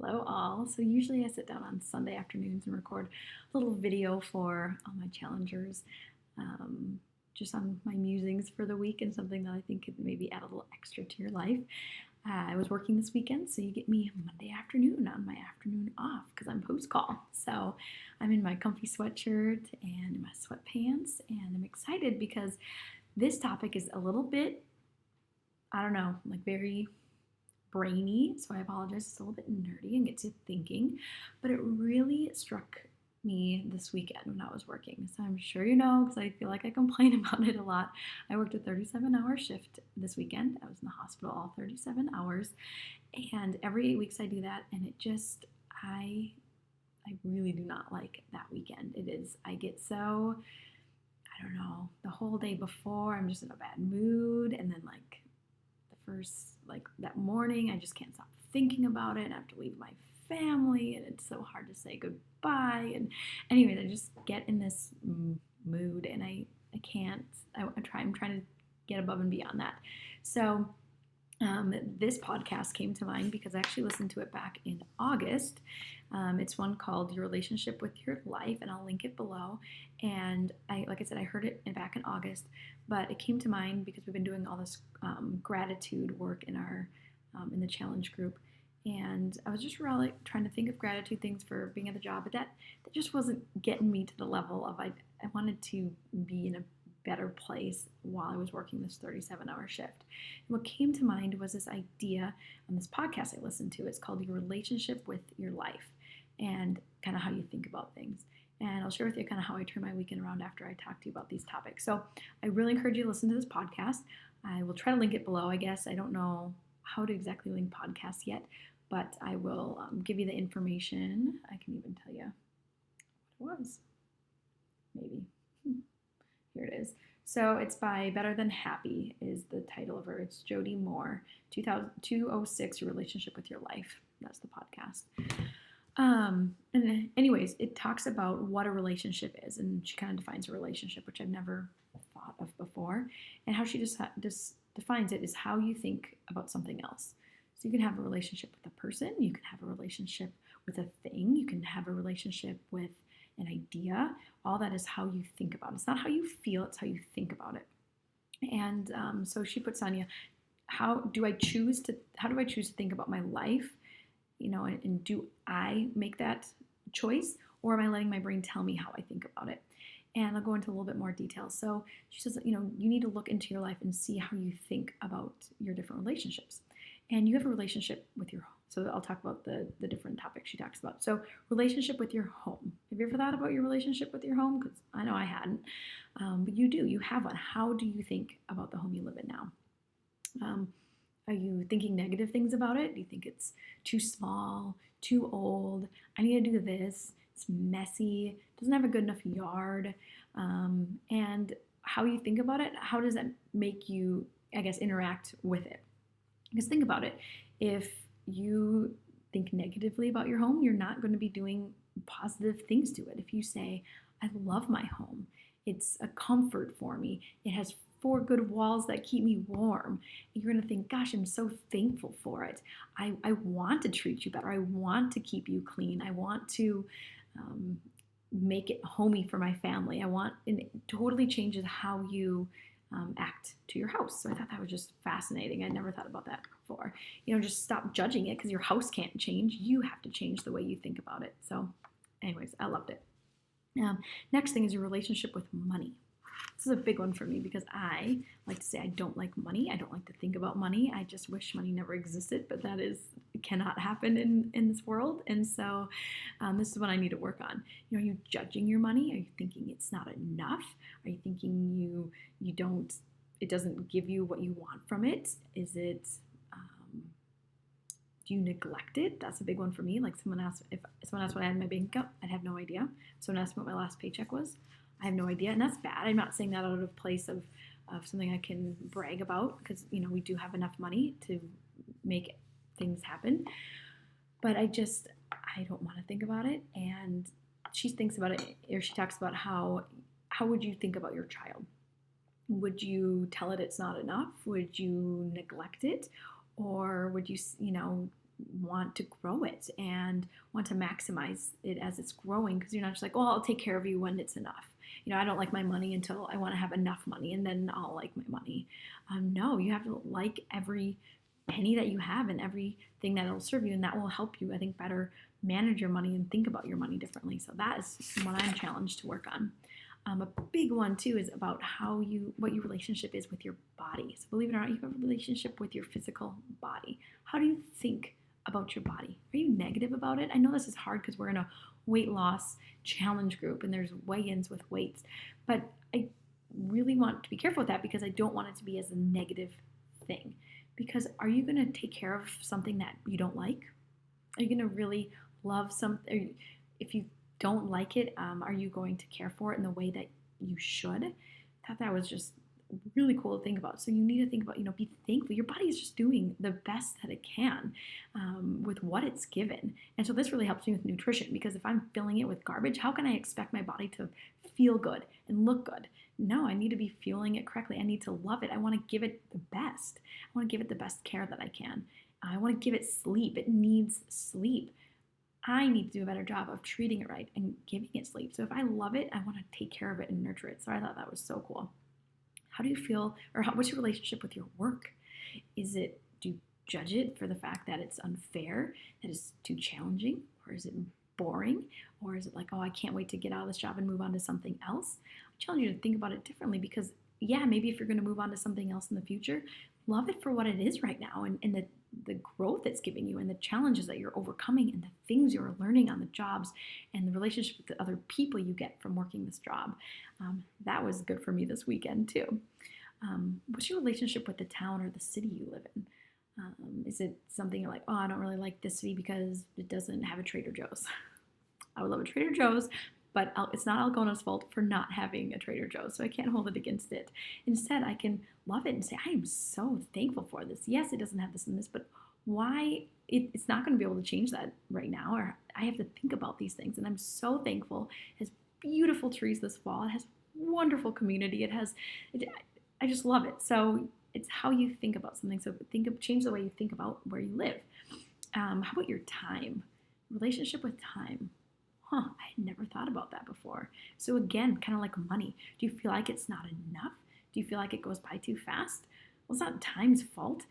Hello, all. So, usually I sit down on Sunday afternoons and record a little video for all my challengers, um, just on my musings for the week and something that I think could maybe add a little extra to your life. I was working this weekend, so you get me Monday afternoon on my afternoon off because I'm post call. So, I'm in my comfy sweatshirt and my sweatpants, and I'm excited because this topic is a little bit, I don't know, like very brainy, so I apologize. It's a little bit nerdy and gets you thinking, but it really struck me this weekend when I was working. So I'm sure you know because I feel like I complain about it a lot. I worked a 37-hour shift this weekend. I was in the hospital all 37 hours, and every 8 weeks I do that, and it just I really do not like that weekend. It is I get so I don't know, the whole day before I'm just in a bad mood, and then like the first like that morning I just can't stop thinking about it, and I have to leave my family, and it's so hard to say goodbye. And anyways, I just get in this mood, and I can't. I'm trying to get above and beyond that. So this podcast came to mind because I actually listened to it back in August. It's one called Your Relationship with Your Life, and I'll link it below. And like I said, I heard it back in August, but it came to mind because we've been doing all this gratitude work in our in the challenge group. And I was just really trying to think of gratitude things for being at the job, but that just wasn't getting me to the level of I wanted to be in a better place while I was working this 37-hour shift. And what came to mind was this idea on this podcast I listened to. It's called Your Relationship with Your Life, and kind of how you think about things. And I'll share with you kind of how I turn my weekend around after I talk to you about these topics. So I really encourage you to listen to this podcast. I will try to link it below, I guess. I don't know how to exactly link podcasts yet, but I will give you the information. I can even tell you what it was. Maybe. Here it is. So it's by Better Than Happy is the title of her. It's Jody Moore, 206, Your Relationship with Your Life. That's the podcast. And anyways, it talks about what a relationship is, and she kind of defines a relationship, which I've never thought of before, and how she just defines it is how you think about something else. So you can have a relationship with a person, you can have a relationship with a thing, you can have a relationship with an idea. All that is how you think about it. It's not how you feel, it's how you think about it. And so she puts on you, how do I choose to think about my life? And do I make that choice, or am I letting my brain tell me how I think about it? And I'll go into a little bit more detail. So she says, you need to look into your life and see how you think about your different relationships. And you have a relationship with your home. So I'll talk about the different topics she talks about. So relationship with your home. Have you ever thought about your relationship with your home? Because I know I hadn't. But you do. You have one. How do you think about the home you live in now? Are you thinking negative things about it? Do you think it's too small, too old? I need to do this. It's messy. Doesn't have a good enough yard. And how you think about it, how does that make you, I guess, interact with it? Because think about it. If you think negatively about your home, you're not going to be doing positive things to it. If you say, I love my home, it's a comfort for me, it has 4 good walls that keep me warm, you're going to think, gosh, I'm so thankful for it. I want to treat you better. I want to keep you clean. I want to make it homey for my family. And it totally changes how you act to your house. So I thought that was just fascinating. I never thought about that before. Just stop judging it because your house can't change. You have to change the way you think about it. So anyways, I loved it. Next thing is your relationship with money. This is a big one for me because I like to say I don't like money. I don't like to think about money. I just wish money never existed, but that cannot happen in this world. And so this is what I need to work on. Are you judging your money? Are you thinking it's not enough? Are you thinking it doesn't give you what you want from it? Is it, do you neglect it? That's a big one for me. Like if someone asked what I had in my bank account, I'd have no idea. If someone asked me what my last paycheck was, I have no idea, and that's bad. I'm not saying that out of place of something I can brag about, because we do have enough money to make things happen. But I don't want to think about it. And she thinks about it, or she talks about how would you think about your child? Would you tell it it's not enough? Would you neglect it, or would you want to grow it and want to maximize it as it's growing, because you're not just like, well, I'll take care of you when it's enough. I don't like my money until I want to have enough money, and then I'll like my money. No, you have to like every penny that you have and everything that will serve you, and that will help you, I think, better manage your money and think about your money differently. So that is what I'm challenged to work on. A big one too is about what your relationship is with your body. So believe it or not, you have a relationship with your physical body. How do you think about your body? Are you negative about it? I know this is hard because we're in a weight loss challenge group and there's weigh-ins with weights, but I really want to be careful with that because I don't want it to be as a negative thing. Because are you going to take care of something that you don't like? Are you going to really love something? If you don't like it, are you going to care for it in the way that you should? I thought that was just really cool to think about. So you need to think about, be thankful. Your body is just doing the best that it can with what it's given. And so this really helps me with nutrition, because if I'm filling it with garbage, how can I expect my body to feel good and look good? No, I need to be fueling it correctly. I need to love it. I want to give it the best. I want to give it the best care that I can. I want to give it sleep. It needs sleep. I need to do a better job of treating it right and giving it sleep. So if I love it, I want to take care of it and nurture it. So I thought that was so cool. How do you feel, or what's your relationship with your work? Do you judge it for the fact that it's unfair, that it's too challenging, or is it boring, or is it like, oh, I can't wait to get out of this job and move on to something else? I challenge you to think about it differently, because maybe if you're going to move on to something else in the future, love it for what it is right now, and the growth it's giving you, and the challenges that you're overcoming, and the things you're learning on the jobs, and the relationship with the other people you get from working this job. That was good for me this weekend too. What's your relationship with the town or the city you live in? Is it something you're like, oh, I don't really like this city because it doesn't have a Trader Joe's? I would love a Trader Joe's, but it's not Algona's fault for not having a Trader Joe's, so I can't hold it against it. Instead, I can love it and say, I am so thankful for this. Yes, it doesn't have this and this, but why? It's not going to be able to change that right now, or I have to think about these things, and I'm so thankful. It has beautiful trees this fall. It has wonderful community. I just love it. So it's how you think about something. So change the way you think about where you live. How about your time? Relationship with time. I had never thought about that before. So again, kind of like money. Do you feel like it's not enough? Do you feel like it goes by too fast? Well, it's not time's fault.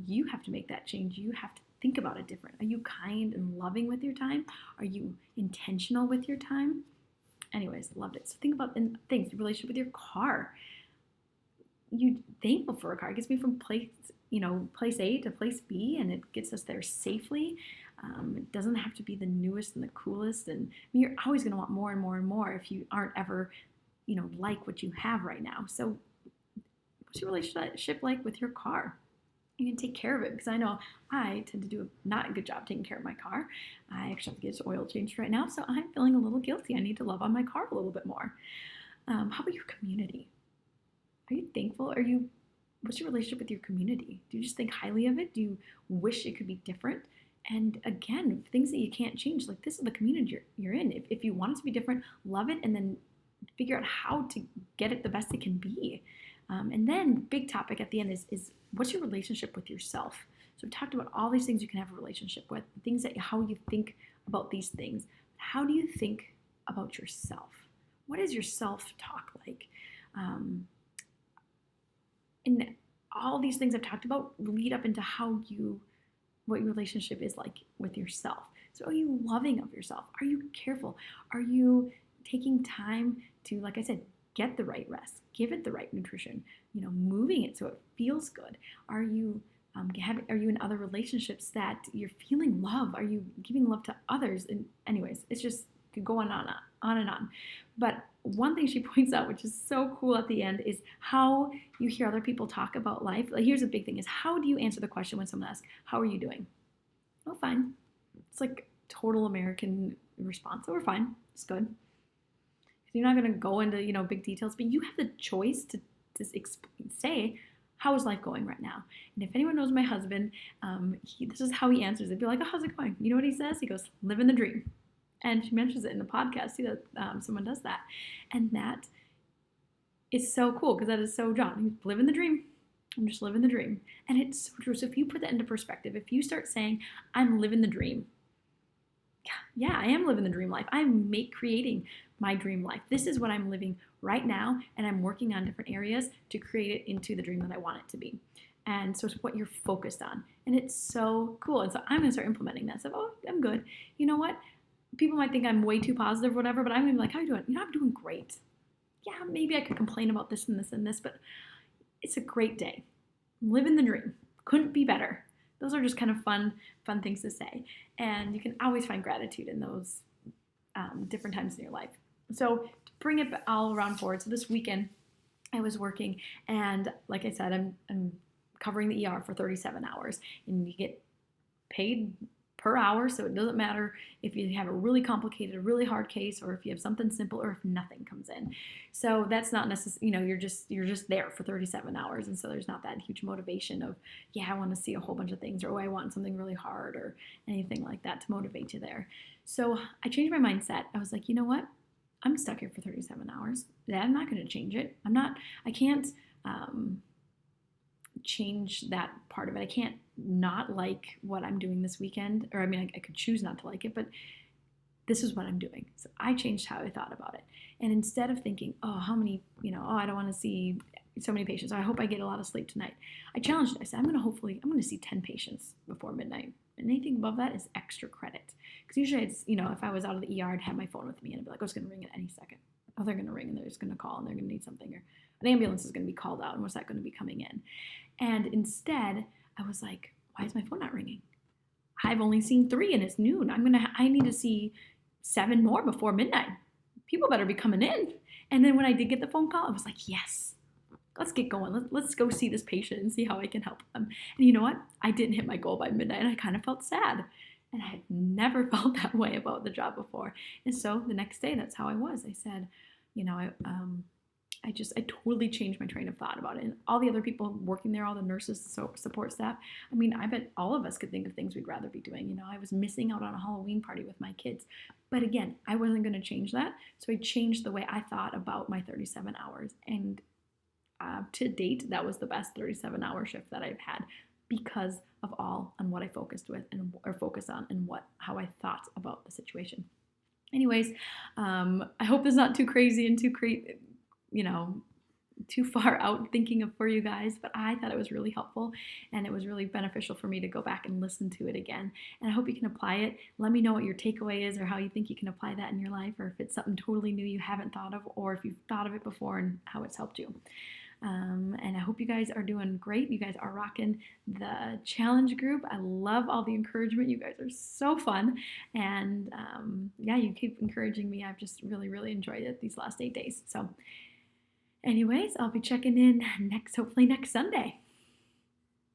You have to make that change. You have to think about it different. Are you kind and loving with your time? Are you intentional with your time? Anyways, loved it. So think about things, relationship with your car. You thankful for a car. It gets me from place A to place B, and it gets us there safely. It doesn't have to be the newest and the coolest. And you're always going to want more and more and more if you aren't ever, like what you have right now. So what's your relationship like with your car? You can take care of it, because I know I tend to do a not a good job taking care of my car. I actually have to get its oil changed right now, so I'm feeling a little guilty. I need to love on my car a little bit more. How about your community? Are you thankful? What's your relationship with your community? Do you just think highly of it? Do you wish it could be different? And again, things that you can't change, like this is the community you're in. If you want it to be different, love it, and then figure out how to get it the best it can be. And then big topic at the end is what's your relationship with yourself? So we've talked about all these things you can have a relationship with, things how you think about these things. How do you think about yourself? What is your self-talk like? And all these things I've talked about lead up into what your relationship is like with yourself. So are you loving of yourself? Are you careful? Are you taking time to, like I said, get the right rest, give it the right nutrition, moving it so it feels good? Are you in other relationships that you're feeling love? Are you giving love to others? And anyways, it's just could go on and on. But one thing she points out, which is so cool at the end, is how you hear other people talk about life. Like, here's a big thing: is how do you answer the question when someone asks, "How are you doing?" Oh, fine. It's like total American response. Oh, we're fine. It's good. You're not going to go into big details, but you have the choice to say, how is life going right now? And if anyone knows my husband, this is how he answers. He'd be like, oh, how's it going? You know what he says? He goes, living the dream. And she mentions it in the podcast too, that someone does that. And that is so cool, because that is so John. He's living the dream. I'm just living the dream. And it's so true. So if you put that into perspective, if you start saying, I'm living the dream, yeah, I am living the dream life. I'm creating my dream life. This is what I'm living right now, and I'm working on different areas to create it into the dream that I want it to be. And so it's what you're focused on. And it's so cool. And so I'm going to start implementing that. So, oh, I'm good. You know what? People might think I'm way too positive or whatever, but I'm going to be like, how are you doing? You know, I'm doing great. Yeah, maybe I could complain about this and this and this, but it's a great day. I'm living the dream. Couldn't be better. Those are just kind of fun things to say. And you can always find gratitude in those different times in your life. So to bring it all around forward, so this weekend I was working, and like I said, I'm covering the ER for 37 hours, and you get paid per hour, so it doesn't matter if you have a really complicated, really hard case, or if you have something simple, or if nothing comes in. So that's not necessary, you know, you're just there for 37 hours, and so there's not that huge motivation of, yeah, I want to see a whole bunch of things, or oh, I want something really hard, or anything like that to motivate you there. So I changed my mindset. I was like, you know what? I'm stuck here for 37 hours. Yeah, I'm not going to change it. I can't change that part of it. I can't not like what I'm doing this weekend, or I mean, I could choose not to like it, but this is what I'm doing. So I changed how I thought about it. And instead of thinking, oh, how many, you know, oh, I don't want to see so many patients, I hope I get a lot of sleep tonight, I challenged it. I said, I'm going to see 10 patients before midnight. And anything above that is extra credit. Because usually it's, you know, if I was out of the ER, I'd have my phone with me and I'd be like, oh, it's going to ring at any second. Oh, they're going to ring and they're just going to call and they're going to need something, or an ambulance is going to be called out, and what's that going to be coming in? And instead, I was like, why is my phone not ringing? I've only seen 3 and it's noon. I need to see 7 more before midnight. People better be coming in. And then when I did get the phone call, I was like, yes, let's get going. Let's go see this patient and see how I can help them. And you know what? I didn't hit my goal by midnight, and I kind of felt sad. And I had never felt that way about the job before. And so the next day, that's how I was. I said, you know, I totally changed my train of thought about it. And all the other people working there, all the nurses, support staff, I mean, I bet all of us could think of things we'd rather be doing. You know, I was missing out on a Halloween party with my kids. But again, I wasn't going to change that. So I changed the way I thought about my 37 hours. And to date, that was the best 37-hour shift that I've had, because of all on what I focused on and how I thought about the situation. Anyways, I hope this is not too crazy and too far out thinking of for you guys, but I thought it was really helpful, and it was really beneficial for me to go back and listen to it again. And I hope you can apply it. Let me know what your takeaway is, or how you think you can apply that in your life, or if it's something totally new you haven't thought of, or if you've thought of it before and how it's helped you. And I hope you guys are doing great. You guys are rocking the challenge group. I love all the encouragement. You guys are so fun. And yeah, you keep encouraging me. I've just really, really enjoyed it these last 8 days. So anyways, I'll be checking in hopefully next Sunday.